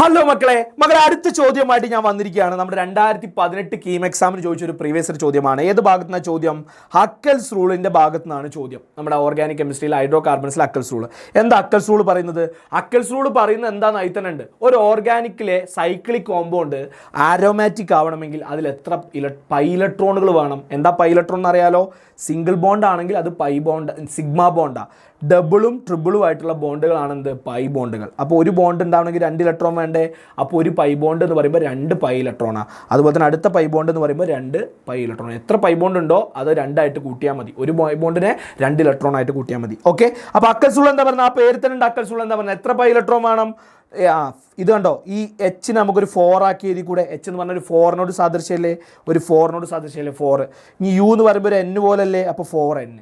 Hello മക്കളെ അടുത്ത ചോദ്യമായിട്ട് ഞാൻ വന്നിരിക്കുകയാണ്. നമ്മുടെ 2018 കീം എക്സാമിന് ചോദിച്ചൊരു പ്രീവിയസ് ഇയർ ചോദ്യമാണ്. ഏത് ഭാഗത്തു നിന്നാണ് ചോദ്യം? ഹക്കൽസ് റൂളിൻ്റെ ഭാഗത്തു നിന്നാണ് ചോദ്യം. നമ്മുടെ ഓർഗാനിക് കെമിസ്ട്രിയിൽ ഹൈഡ്രോ കാർബൺസിൽ ഹക്കൽസ് റൂൾ. എന്താ ഹക്കൽസ് റൂൾ പറയുന്നത്? ഹക്കൽസ് റൂൾ പറയുന്നത് എന്താണെന്ന് ആയി തന്നെ ഉണ്ട്. ഒരു ഓർഗാനിക്കിലെ സൈക്ലിക് കോമ്പൗണ്ട് ആരോമാറ്റിക് ആവണമെങ്കിൽ അതിൽ എത്ര പൈ ഇലക്ട്രോണുകൾ വേണം? എന്താ പൈ ഇലക്ട്രോൺ എന്ന് അറിയാലോ? സിംഗിൾ ബോണ്ട് ആണെങ്കിൽ അത് പൈ ബോണ്ട്, സിഗ്മ ബോണ്ടാണ്. ഡബിളും ട്രിപ്പിളും ആയിട്ടുള്ള ബോണ്ടുകളാണ് എന്ത്? പൈ ബോണ്ടുകൾ. അപ്പോൾ ഒരു ബോണ്ട് ഉണ്ടാവണമെങ്കിൽ 2 ഇലക്ട്രോൺ വേണ്ടേ? അപ്പോൾ ഒരു പൈ ബോണ്ട് എന്ന് പറയുമ്പോൾ 2 പൈ ഇലക്ട്രോണാണ്. അതുപോലെ തന്നെ അടുത്ത പൈ ബോണ്ട് എന്ന് പറയുമ്പോൾ 2 പൈ ഇലക്ട്രോൺ. എത്ര പൈ ബോണ്ട് ഉണ്ടോ അത് 2 ആയിട്ട് കൂട്ടിയാൽ മതി. ഒരു പൈ ബോണ്ടിനെ 2 ഇലക്ട്രോൺ ആയിട്ട് കൂട്ടിയാൽ മതി. ഓക്കെ, അപ്പോൾ ഹക്കൽസ് റൂൾ എന്താ പറയുന്നത്? ആ പേര് തന്നെ ഉണ്ട്. ഹക്കൽസ് റൂൾ എന്താ പറയുന്നത്? എത്ര പൈ ഇലക്ട്രോൺ വേണം? ഇത് കണ്ടോ, ഈ എച്ചിന് നമുക്കൊരു 4 ആക്കി എഴുതി കൂടെ. എച്ച് എന്ന് പറഞ്ഞാൽ ഒരു 4നോട് സാദൃശ്യമല്ലേ? ഒരു 4നോട് സാദൃശ്യമല്ലേ 4. ഇനി യു എന്ന് പറയുമ്പോൾ ഒരു N പോലല്ലേ? അപ്പോൾ 4N.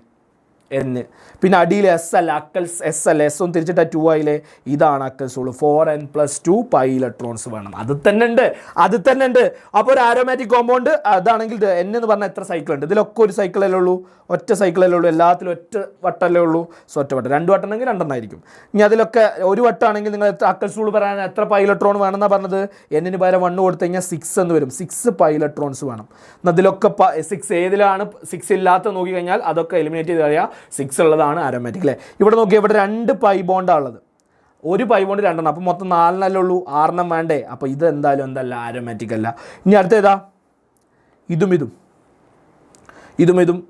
പിന്നെ അടിയിൽ എസ് അല്ല, അക്കൽസ് എസ് അല്ല, എസ് ഒന്ന് തിരിച്ചിട്ട് 2 ആയില്ലേ? ഇതാണ് അക്കൽസ് റൂൾ. 4N+2 പൈ ഇലക്ട്രോൺസ് വേണം. അത് തന്നെ ഉണ്ട്. അപ്പോൾ ഒരു ആരോമാറ്റിക് കോമ്പൗണ്ട് അതാണെങ്കിൽ N എന്ന് പറഞ്ഞാൽ എത്ര സൈക്കിൾ ഉണ്ട്? ഇതിലൊക്കെ ഒരു സൈക്കിളല്ലേ ഉള്ളൂ, ഒറ്റ സൈക്കിളല്ലേ ഉള്ളൂ. എല്ലാത്തിലും ഒറ്റ വട്ടല്ലേ ഉള്ളൂ. സോ ഒറ്റ വട്ടം. 2 വട്ടം ഉണ്ടെങ്കിൽ 2 ആയിരിക്കും. ഇനി അതിലൊക്കെ ഒരു വട്ടമാണെങ്കിൽ നിങ്ങൾ അക്കൽസ് റൂൾ പറയാൻ എത്ര പൈ ഇലക്ട്രോൺ വേണമെന്നാണ് പറഞ്ഞത്? N പകരം 1 കൊടുത്തു കഴിഞ്ഞാൽ 6 എന്ന് വരും. 6 പൈ ഇലക്ട്രോൺസ് വേണം. അതിലൊക്കെ 6 ഏതിലാണ് 6 ഇല്ലാത്ത നോക്കി കഴിഞ്ഞാൽ അതൊക്കെ എലിമിനേറ്റ് ചെയ്ത് കഴിയാം. 6 ഉള്ളതാണ് ആരോമാറ്റിക് അല്ലേ? ഇവിടെ നോക്കിയാൽ ഇവിടെ 2 പൈ ബോണ്ടാണ് ഉള്ളത്. ഒരു പൈ ബോണ്ട് 2. അപ്പോൾ മൊത്തം 4 ഉള്ളൂ. 6 വേണ്ടേ? അപ്പോൾ ഇത് എന്തായാലും എന്തല്ല, ആരോമാറ്റിക് അല്ല. ഇനി അടുത്ത ഏതാ? ഇതും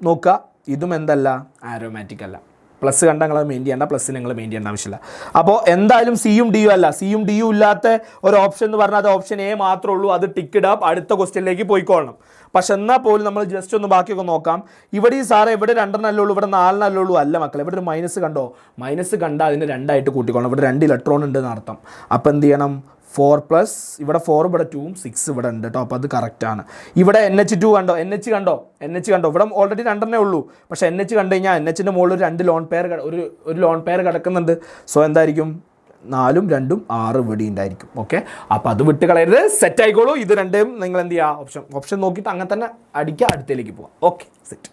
നോക്കുക. ഇതും എന്തല്ല, ആരോമാറ്റിക് അല്ല. പ്ലസ് കണ്ട നിങ്ങൾ മെയിൻ ചെയ്യേണ്ട, പ്ലസ് നിങ്ങൾ മെയിൻ ചെയ്യേണ്ട ആവശ്യമില്ല. അപ്പോൾ എന്തായാലും സിയും ഡിയും അല്ല. സിയും ഡിയും ഇല്ലാത്ത ഒരു ഓപ്ഷൻ എന്ന് പറഞ്ഞാൽ അത് ഓപ്ഷൻ എ മാത്രമേ ഉള്ളൂ. അത് ടിക്കഡ് അപ്പ്, അടുത്ത ക്വസ്റ്റ്യനിലേക്ക് പോയിക്കോളണം. പക്ഷെ എന്നാൽ പോലും നമ്മൾ ജസ്റ്റ് ഒന്ന് ബാക്കിയൊക്കെ നോക്കാം. ഇവിടെ ഈ സാറേ ഇവിടെ 2 ഉള്ളൂ, ഇവിടെ 4 ഉള്ളൂ. അല്ല മക്കളെ, ഇവിടെ ഒരു മൈനസ് കണ്ടോ? മൈനസ് കണ്ടാൽ അതിന് 2 ആയിട്ട് കൂട്ടിക്കോളണം. ഇവിടെ 2 ഇലക്ട്രോൺ ഉണ്ട് എന്നർത്ഥം. അപ്പോൾ എന്ത് ചെയ്യണം? 4+ ഇവിടെ 4, ഇവിടെ 2ഉം 6 ഇവിടെ ഉണ്ട് കേട്ടോ. അപ്പോൾ അത് കറക്റ്റാണ്. ഇവിടെ NH2 കണ്ടോ? NH കണ്ടോ? ഇവിടെ ഓൾറെഡി 2 ഉള്ളൂ. പക്ഷേ NH കണ്ടു കഴിഞ്ഞാൽ NHൻ്റെ മുകളിൽ 2 ലോൺ പെയർ, ഒരു ലോൺ പെയർ കിടക്കുന്നുണ്ട്. സോ എന്തായിരിക്കും? 4ഉം 2ഉം 6 ഇവിടെ ഉണ്ടായിരിക്കും. ഓക്കെ, അപ്പോൾ അത് വിട്ട് കളയരുത്, സെറ്റ് ആയിക്കോളൂ. ഇത് രണ്ടും നിങ്ങൾ എന്ത് ചെയ്യുക? ഓപ്ഷൻ നോക്കിയിട്ട് അങ്ങനെ തന്നെ അടിക്കുക, അടുത്തേക്ക് പോവാം. Okay, set.